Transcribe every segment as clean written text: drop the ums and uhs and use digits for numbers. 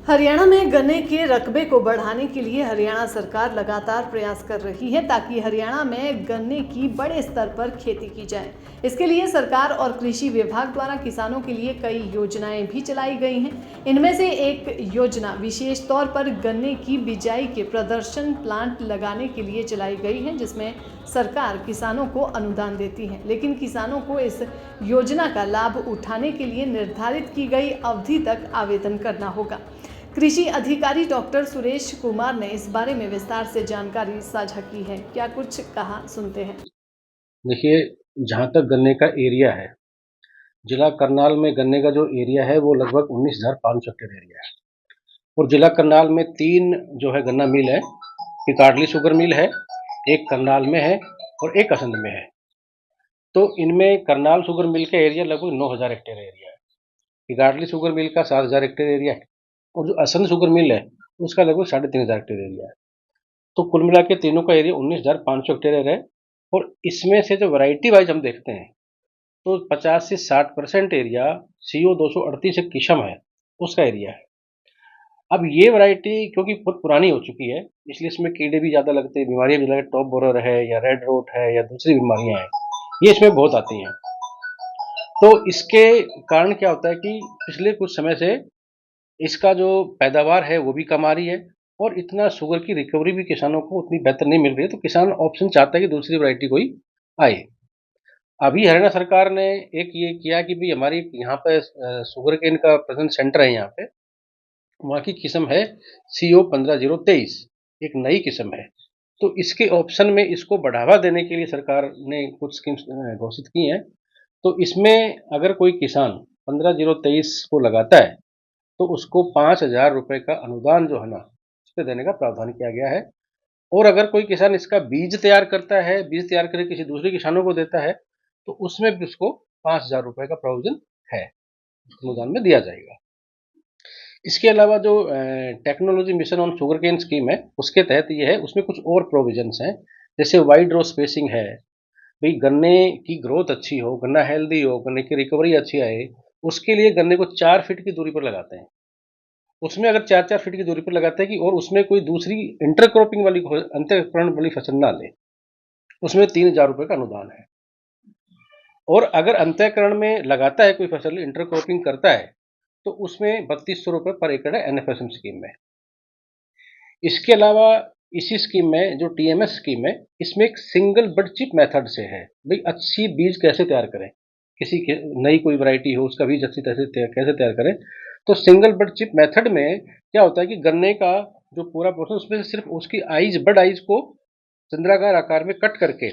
हरियाणा में गन्ने के रकबे को बढ़ाने के लिए हरियाणा सरकार लगातार प्रयास कर रही है ताकि हरियाणा में गन्ने की बड़े स्तर पर खेती की जाए। इसके लिए सरकार और कृषि विभाग द्वारा किसानों के लिए कई योजनाएं भी चलाई गई हैं। इनमें से एक योजना विशेष तौर पर गन्ने की बिजाई के प्रदर्शन प्लांट लगाने के लिए चलाई गई है, जिसमें सरकार किसानों को अनुदान देती है, लेकिन किसानों को इस योजना का लाभ उठाने के लिए निर्धारित की गई अवधि तक आवेदन करना होगा। कृषि अधिकारी डॉक्टर सुरेश कुमार ने इस बारे में विस्तार से जानकारी साझा की है। क्या कुछ कहा, सुनते हैं। देखिए, जहाँ तक गन्ने का एरिया है, जिला करनाल में गन्ने का जो एरिया है वो लगभग 19,500 हेक्टेयर एरिया है। और जिला करनाल में 3 जो है गन्ना मिल है। एक आडली शुगर मिल है, एक करनाल में है और एक असंध में है। तो इनमें करनाल शुगर मिल का एरिया लगभग 9,000 हेक्टेयर एरिया है। एक आडली शुगर मिल का 7,000 हेक्टेयर एरिया है और जो असंध शुगर मिल है उसका लगभग 3,500 हेक्टेयर एरिया है। तो कुल मिला के तीनों का एरिया 19,500 हेक्टेयर है। और इसमें से जो वैरायटी वाइज हम देखते हैं तो 50 से 60% एरिया CO 238 एक किस्म है, उसका एरिया है। अब ये वैरायटी क्योंकि बहुत पुरानी हो चुकी है, इसलिए इसमें कीड़े भी ज़्यादा लगते हैं, बीमारियाँ भी लगती हैं, टॉप बोरर है या रेड रोट है या दूसरी बीमारियाँ हैं, ये इसमें बहुत आती हैं। तो इसके कारण क्या होता है कि पिछले कुछ समय से इसका जो पैदावार है वो भी कम आ रही है और इतना शुगर की रिकवरी भी किसानों को उतनी बेहतर नहीं मिल रही है, तो किसान ऑप्शन चाहता है कि दूसरी वैरायटी कोई आए। अभी हरियाणा सरकार ने एक ये किया कि भाई हमारी यहाँ पे शुगर केन का प्रेजेंट सेंटर है यहाँ पे, वहाँ की किस्म है CO 15,023, एक नई किस्म है। तो इसके ऑप्शन में इसको बढ़ावा देने के लिए सरकार ने कुछ स्कीम्स घोषित की हैं। तो इसमें अगर कोई किसान 15,023 को लगाता है तो उसको 5,000 रुपए का अनुदान जो है ना, उस पे देने का प्रावधान किया गया है। और अगर कोई किसान इसका बीज तैयार करता है, बीज तैयार करके किसी दूसरे किसानों को देता है, तो उसमें भी उसको 5,000 रुपए का प्रोविजन है, अनुदान में दिया जाएगा। इसके अलावा जो technology mission on sugarcane scheme है, उसके तहत ये है, उसमें कुछ और प्रोविजंस हैं, जैसे वाइड रो स्पेसिंग है, भाई गन्ने की ग्रोथ अच्छी हो, गन्ना हेल्दी हो, गन्ने की रिकवरी अच्छी आए, उसके लिए गन्ने को 4 फीट की दूरी पर लगाते हैं। उसमें अगर 4-4 फीट की दूरी पर लगाते हैं कि और उसमें कोई दूसरी इंटरक्रॉपिंग वाली अंतःकरण वाली फसल ना ले, उसमें 3,000 रुपए का अनुदान है। और अगर अंतःकरण में लगाता है कोई फसल, इंटरक्रॉपिंग करता है, तो उसमें 3,200 रुपए पर एकड़ है NFSM स्कीम में। इसके अलावा इसी स्कीम में जो TMS स्कीम है, इसमें एक सिंगल बड चिप मेथड से है, भाई अच्छी बीज कैसे तैयार करें, किसी की नई कोई वैरायटी हो उसका बीज अच्छी तरह से कैसे तैयार करें। तो सिंगल बड चिप मेथड में क्या होता है कि गन्ने का जो पूरा पोर्शन, उसमें से सिर्फ उसकी आइज, बड आइज को चंद्राकार आकार में कट करके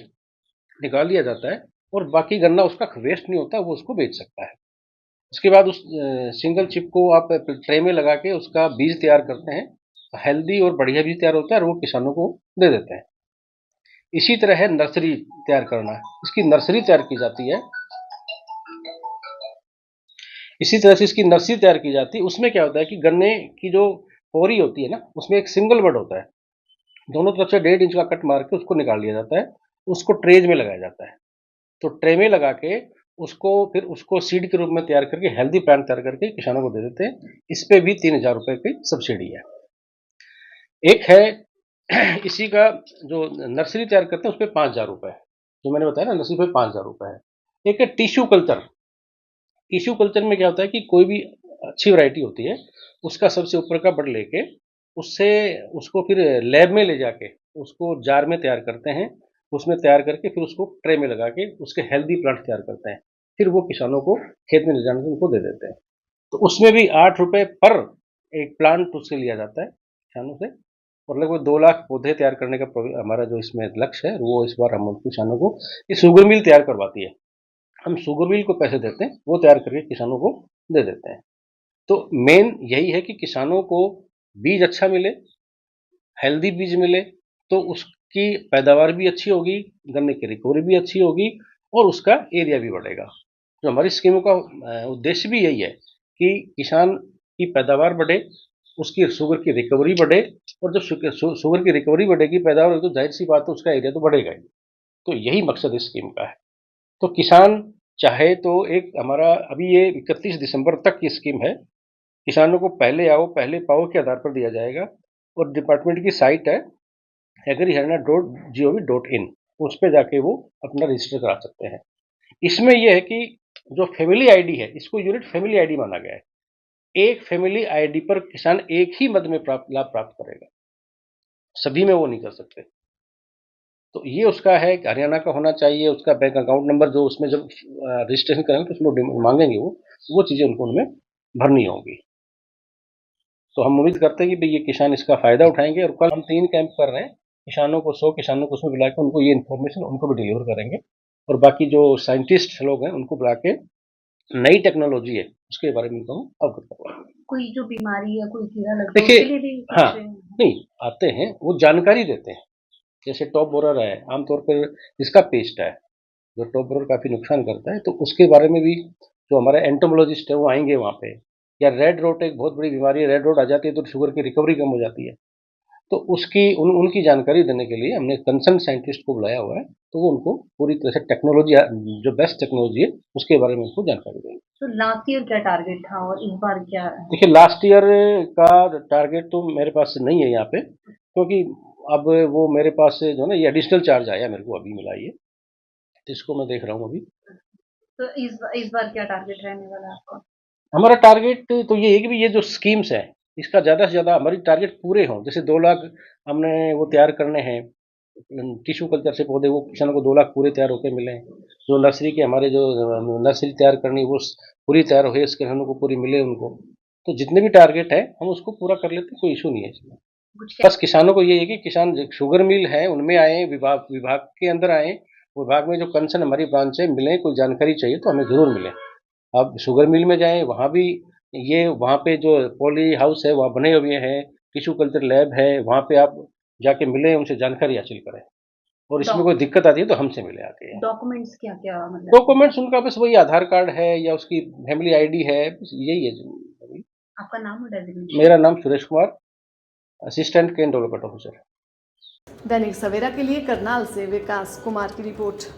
निकाल लिया जाता है और बाकी गन्ना उसका वेस्ट नहीं होता, वो उसको बेच सकता है। उसके बाद उस सिंगल चिप को आप ट्रे में लगा के उसका बीज तैयार करते हैं, हेल्दी और बढ़िया बीज तैयार होता है और वो किसानों को दे देते हैं। इसी तरह है नर्सरी तैयार करना, इसकी नर्सरी तैयार की जाती है। इसी तरह से इसकी नर्सरी तैयार की जाती है। उसमें क्या होता है कि गन्ने की जो पोरी होती है ना, उसमें एक सिंगल बड होता है, दोनों तरफ से 1.5 इंच का कट मार के उसको निकाल लिया जाता है, उसको ट्रेज में लगाया जाता है। तो ट्रे में लगा के उसको फिर उसको सीड के रूप में तैयार करके हेल्दी प्लांट तैयार करके किसानों को दे देते हैं। इस पे भी 3,000 रुपए की सब्सिडी है। एक है इसी का जो नर्सरी तैयार करते हैं, उस पर 5,000 रुपए है, जो मैंने बताया ना, नर्सरी पे 5,000 रुपए है। एक है टिश्यू कल्चर। टिश्यू कल्चर में क्या होता है कि कोई भी अच्छी वैरायटी होती है, उसका सबसे ऊपर का बड लेके उससे उसको फिर लैब में ले जाके उसको जार में तैयार करते हैं, उसमें तैयार करके फिर उसको ट्रे में लगा के उसके हेल्दी प्लांट तैयार करते हैं, फिर वो किसानों को खेत में ले जाने से उनको दे देते हैं। तो उसमें भी 8 रुपए पर एक प्लांट उससे लिया जाता है किसानों से। और लगभग 2 लाख पौधे तैयार करने का हमारा जो इसमें लक्ष्य है, वो इस बार हम किसानों को ये शुगर मिल तैयार करवाती है। हम शुगर मिल को पैसे देते हैं, वो तैयार करके किसानों को दे देते हैं। तो मेन यही है कि किसानों को बीज अच्छा मिले, हेल्दी बीज मिले, तो उसकी पैदावार भी अच्छी होगी, गन्ने की रिकवरी भी अच्छी होगी और उसका एरिया भी बढ़ेगा। जो हमारी स्कीमों का उद्देश्य भी यही है कि किसान की पैदावार बढ़े, उसकी शुगर की रिकवरी बढ़े, और जब शुगर की रिकवरी बढ़ेगी, पैदावार, तो जाहिर सी बात है उसका एरिया तो बढ़ेगा ही। तो यही मकसद इस स्कीम का है। तो किसान चाहे तो एक हमारा अभी ये 31 दिसंबर तक की स्कीम है, किसानों को पहले आओ पहले पाओ के आधार पर दिया जाएगा। और डिपार्टमेंट की साइट है agriharyana.gov.in, उस पे जाके वो अपना रजिस्टर करा सकते हैं। इसमें यह है कि जो फैमिली आईडी है इसको यूनिट फैमिली आईडी माना गया है। एक फैमिली आईडी पर किसान एक ही मद में लाभ प्राप्त करेगा, सभी में वो नहीं कर सकते। तो ये उसका है कि हरियाणा का होना चाहिए, उसका बैंक अकाउंट नंबर जो उसमें जब रजिस्ट्रेशन करेंगे तो उसमें मांगेंगे वो चीज़ें उनको उनमें भरनी होंगी। तो हम उम्मीद करते हैं कि भाई ये किसान इसका फ़ायदा उठाएंगे। और कल हम 3 कैंप कर रहे हैं, किसानों को 100 किसानों को उसमें बुला के उनको ये इन्फॉर्मेशन उनको भी डिलीवर करेंगे। और बाकी जो साइंटिस्ट लोग हैं उनको बुला के नई टेक्नोलॉजी है उसके बारे में उनको अवगत करवाएंगे। कोई जो बीमारी या कोई कीड़ा लगता है देखिए, उसके लिए भी हाँ, कुछ नहीं आते हैं वो जानकारी देते हैं। जैसे टॉप बोरर है, आमतौर पर इसका पेस्ट है जो टॉप बोरर काफ़ी नुकसान करता है, तो उसके बारे में भी जो हमारे एंटोमोलॉजिस्ट है वो आएंगे वहाँ पे। या रेड रोट एक बहुत बड़ी बीमारी है, रेड रोट आ जाती है तो शुगर की रिकवरी कम हो जाती है। तो उसकी उनकी जानकारी देने के लिए हमने कंसर्न साइंटिस्ट को बुलाया हुआ है, तो वो उनको पूरी तरह से टेक्नोलॉजी जो बेस्ट टेक्नोलॉजी है उसके बारे में उनको जानकारी देंगे। तो लास्ट ईयर क्या टारगेट था और इस बार क्या है? देखिए, लास्ट ईयर का टारगेट तो मेरे पास नहीं है यहाँ पे, क्योंकि अब वो मेरे पास से जो ना ये एडिशनल चार्ज आया मेरे को अभी मिला ये, तो इसको मैं देख रहा हूँ अभी। तो इस बार क्या टारगेट रहने वाला है आपका? हमारा टारगेट तो ये है कि ये जो स्कीम्स है इसका ज़्यादा से ज़्यादा हमारी टारगेट पूरे हों। जैसे 2 लाख हमने वो तैयार करने हैं, टिश्यू कल्चर से पौधे, वो किसानों को 2 लाख पूरे तैयार होकर मिले। जो नर्सरी के हमारे जो नर्सरी तैयार करनी वो पूरी तैयार हो, इस किसानों को पूरी मिले उनको। तो जितने भी टारगेट है हम उसको पूरा कर लेते हैं, कोई इशू नहीं है इसमें। बस किसानों को ये है कि किसान शुगर मिल है उनमें आए, विभाग के अंदर आए, विभाग में जो कंसर्न हमारी ब्रांच है मिले, कोई जानकारी चाहिए तो हमें ज़रूर मिले। आप शुगर मिल में जाएँ, वहाँ भी वहाँ पे जो पॉली हाउस है वहाँ बने हुए हैं, टिश्यू कल्चर लैब है, वहाँ पे आप जाके मिलें, उनसे जानकारी हासिल करें। और इसमें कोई दिक्कत आती है तो हमसे मिले आके। डॉक्यूमेंट्स क्या-क्या मतलब? डॉक्यूमेंट्स उनका बस वही आधार कार्ड है या उसकी फैमिली आईडी है, बस यही है। आपका नाम और डेजिग्नेशन? मेरा नाम सुरेश कुमार, असिस्टेंट केन डेवलपमेंट ऑफिसर। दैनिक सवेरा के लिए करनाल से विकास कुमार की रिपोर्ट।